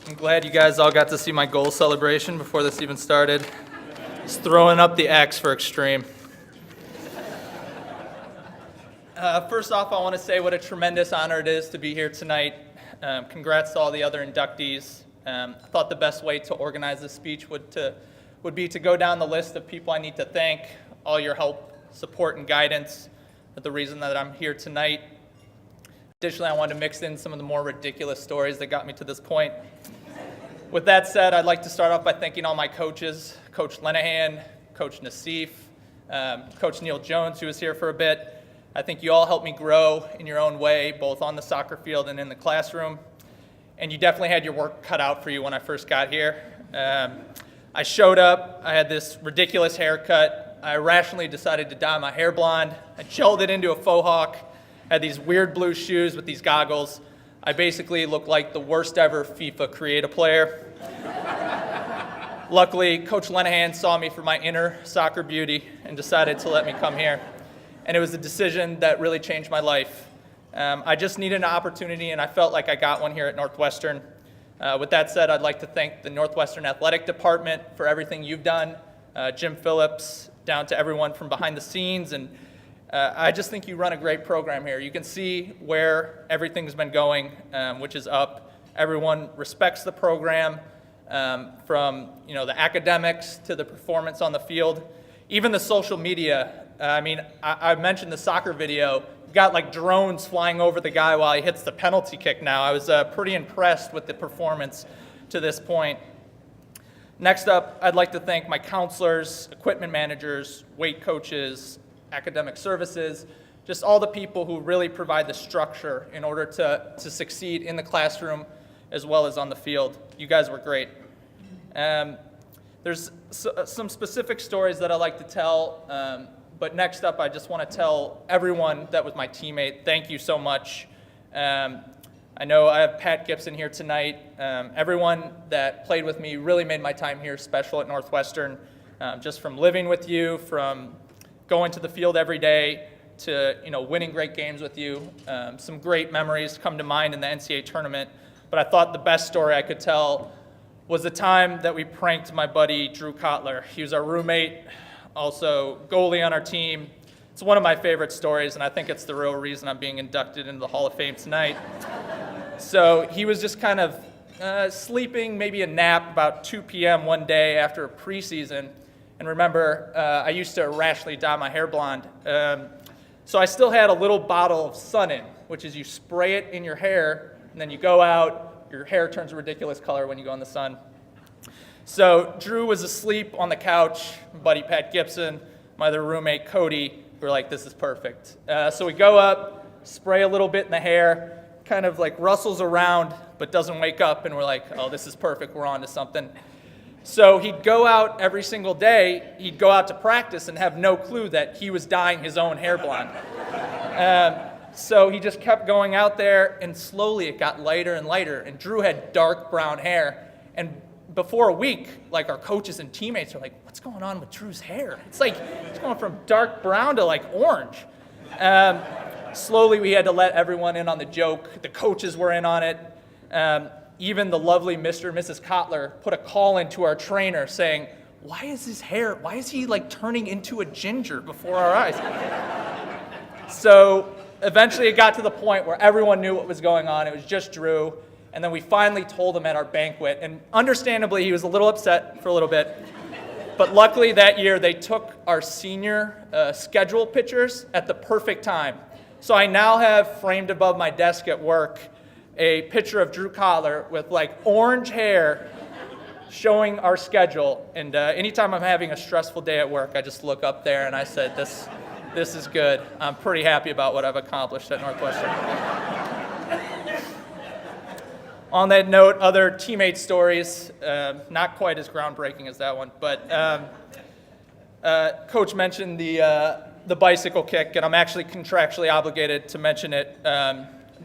I'm glad you guys all got to see my goal celebration before this even started. Just throwing up the X for extreme. First off, I want to say what a tremendous honor it is to be here tonight. Congrats to all the other inductees. I thought the best way to organize this speech would be to go down the list of people I need to thank, all your help, support, and guidance are the reason that I'm here tonight. Additionally, I wanted to mix in some of the more ridiculous stories that got me to this point. With that said, I'd like to start off by thanking all my coaches, Coach Lenahan, Coach Nassif, Coach Neil Jones, who was here for a bit. I think you all helped me grow in your own way, both on the soccer field and in the classroom. And you definitely had your work cut out for you when I first got here. I showed up, I had this ridiculous haircut. I irrationally decided to dye my hair blonde. I gelled it into a faux hawk. Had these weird blue shoes with these goggles. I basically looked like the worst ever FIFA Create a player. Luckily, Coach Lenahan saw me for my inner soccer beauty and decided to let me come here. And it was a decision that really changed my life. I just needed an opportunity, and I felt like I got one here at Northwestern. With that said, I'd like to thank the Northwestern Athletic Department for everything you've done, Jim Phillips, down to everyone from behind the scenes, and I just think you run a great program here. You can see where everything's been going, which is up. Everyone respects the program, from the academics to the performance on the field, even the social media. I mentioned the soccer video. You've got like drones flying over the guy while he hits the penalty kick now. I was pretty impressed with the performance to this point. Next up, I'd like to thank my counselors, equipment managers, weight coaches, academic services, just all the people who really provide the structure in order to succeed in the classroom as well as on the field. You guys were great. There's some specific stories that I like to tell, but next up I just want to tell everyone that was my teammate, thank you so much. I know I have Pat Gibson here tonight. Everyone that played with me really made my time here special at Northwestern, just from living with you, from going to the field every day to winning great games with you. Some great memories come to mind in the NCAA tournament, but I thought the best story I could tell was the time that we pranked my buddy Drew Kotler. He was our roommate, also goalie on our team. It's one of my favorite stories, and I think it's the real reason I'm being inducted into the Hall of Fame tonight. So he was just kind of sleeping, maybe a nap, about 2 p.m. one day after a preseason. And remember, I used to irrationally dye my hair blonde. So I still had a little bottle of Sun-In, which is you spray it in your hair, and then you go out, your hair turns a ridiculous color when you go in the sun. So Drew was asleep on the couch, my buddy Pat Gibson, my other roommate Cody, we were like, this is perfect. So we go up, spray a little bit in the hair, kind of like rustles around, but doesn't wake up, and we're like, oh, this is perfect, we're on to something. So he'd go out every single day, he'd go out to practice and have no clue that he was dyeing his own hair blonde. So he just kept going out there, and slowly it got lighter and lighter, and Drew had dark brown hair. And before a week, like our coaches and teammates are like, what's going on with Drew's hair? It's like, it's going from dark brown to like orange. Slowly we had to let everyone in on the joke. The coaches were in on it. Even the lovely Mr. and Mrs. Kotler put a call into our trainer saying, why is he like turning into a ginger before our eyes? So eventually it got to the point where everyone knew what was going on. It was just Drew. And then we finally told him at our banquet. And understandably, he was a little upset for a little bit. But luckily that year, they took our senior schedule pictures at the perfect time. So I now have framed above my desk at work a picture of Drew Kotler with like orange hair showing our schedule. And anytime I'm having a stressful day at work, I just look up there and I said, this is good. I'm pretty happy about what I've accomplished at Northwestern. On that note, other teammate stories, not quite as groundbreaking as that one, but Coach mentioned the bicycle kick, and I'm actually contractually obligated to mention it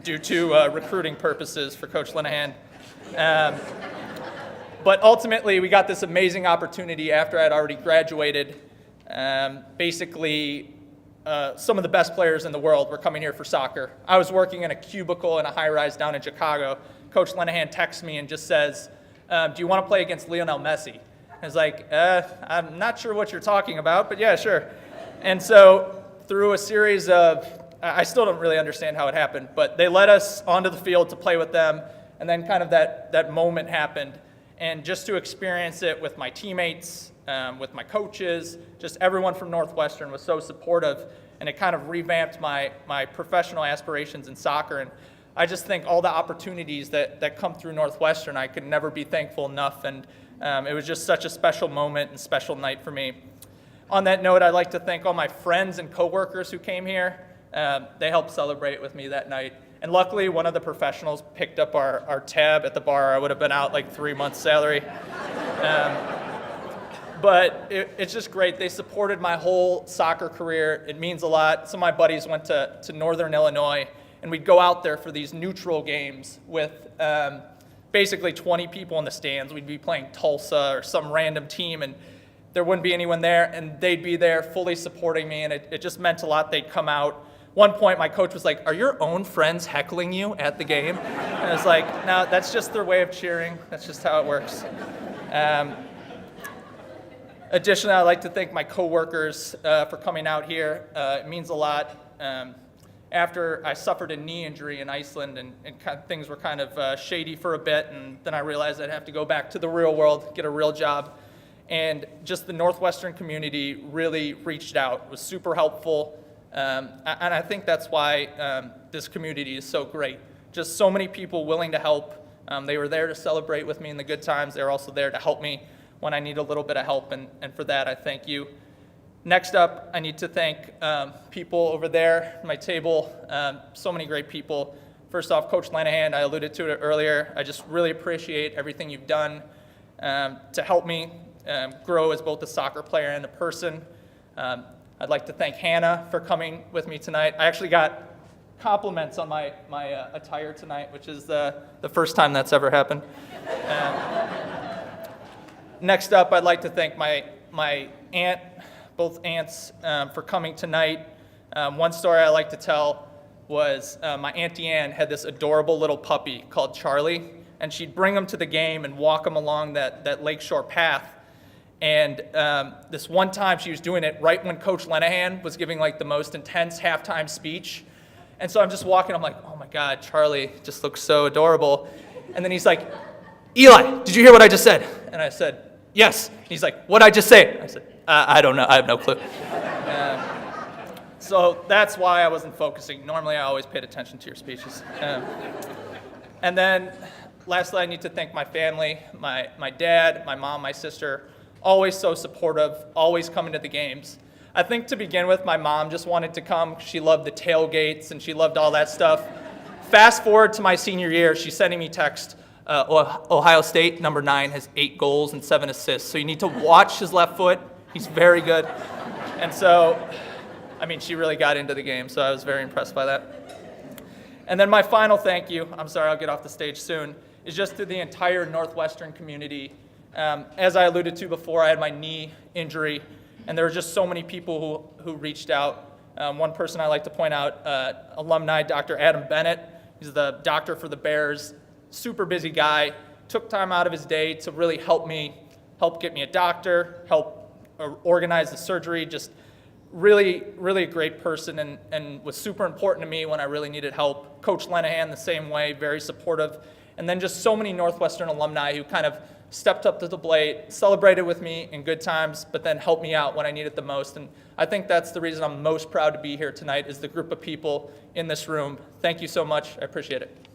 due to recruiting purposes for Coach Lenahan. But ultimately, we got this amazing opportunity after I'd already graduated. Basically, some of the best players in the world were coming here for soccer. I was working in a cubicle in a high-rise down in Chicago, Coach Linehan texts me and just says, do you want to play against Lionel Messi? I was like, I'm not sure what you're talking about, but yeah, sure. And so through a series of, I still don't really understand how it happened, but they let us onto the field to play with them, and then kind of that moment happened. And just to experience it with my teammates, with my coaches, just everyone from Northwestern was so supportive, and it kind of revamped my professional aspirations in soccer. And I just think all the opportunities that come through Northwestern, I could never be thankful enough, and it was just such a special moment and special night for me. On that note, I'd like to thank all my friends and coworkers who came here. They helped celebrate with me that night. And luckily, one of the professionals picked up our tab at the bar. I would have been out like 3 months' salary. But it's just great. They supported my whole soccer career. It means a lot. Some of my buddies went to Northern Illinois, and we'd go out there for these neutral games with basically 20 people in the stands. We'd be playing Tulsa or some random team, and there wouldn't be anyone there, and they'd be there fully supporting me, and it just meant a lot. They'd come out. One point, my coach was like, "Are your own friends heckling you at the game?" And I was like, "No, that's just their way of cheering. That's just how it works." Additionally, I'd like to thank my coworkers for coming out here. It means a lot. After I suffered a knee injury in Iceland, and things were kind of shady for a bit, and then I realized I'd have to go back to the real world, get a real job. And just the Northwestern community really reached out, was super helpful. And I think that's why this community is so great. Just so many people willing to help. They were there to celebrate with me in the good times. They were also there to help me when I need a little bit of help, and for that, I thank you. Next up, I need to thank people over there at my table, so many great people. First off, Coach Linehan, I alluded to it earlier. I just really appreciate everything you've done to help me grow as both a soccer player and a person. I'd like to thank Hannah for coming with me tonight. I actually got compliments on my attire tonight, which is the first time that's ever happened. Next up, I'd like to thank my aunt, both aunts, for coming tonight. One story I like to tell was my Auntie Ann had this adorable little puppy called Charlie, and she'd bring him to the game and walk him along that lakeshore path. And this one time she was doing it right when Coach Linehan was giving like the most intense halftime speech. And so I'm just walking, I'm like, oh my God, Charlie just looks so adorable. And then he's like, Eli, did you hear what I just said? And I said, yes. And he's like, what'd I just say? I said, I don't know, I have no clue. So that's why I wasn't focusing. Normally I always paid attention to your speeches. And then lastly, I need to thank my family, my dad, my mom, my sister, always so supportive, always coming to the games. I think to begin with, my mom just wanted to come. She loved the tailgates and she loved all that stuff. Fast forward to my senior year, she's sending me text, Ohio State, number 9, has 8 goals and 7 assists. So you need to watch his left foot. He's very good. And so, I mean, she really got into the game, so I was very impressed by that. And then my final thank you, I'm sorry, I'll get off the stage soon, is just to the entire Northwestern community. As I alluded to before, I had my knee injury, and there were just so many people who reached out. One person I like to point out, alumni Dr. Adam Bennett. He's the doctor for the Bears, super busy guy, took time out of his day to really help get me a doctor, help organize the surgery, just really, really a great person, and was super important to me when I really needed help. Coach Linehan, the same way, very supportive. And then just so many Northwestern alumni who kind of stepped up to the plate, celebrated with me in good times, but then helped me out when I needed the most. And I think that's the reason I'm most proud to be here tonight, is the group of people in this room. Thank you so much. I appreciate it.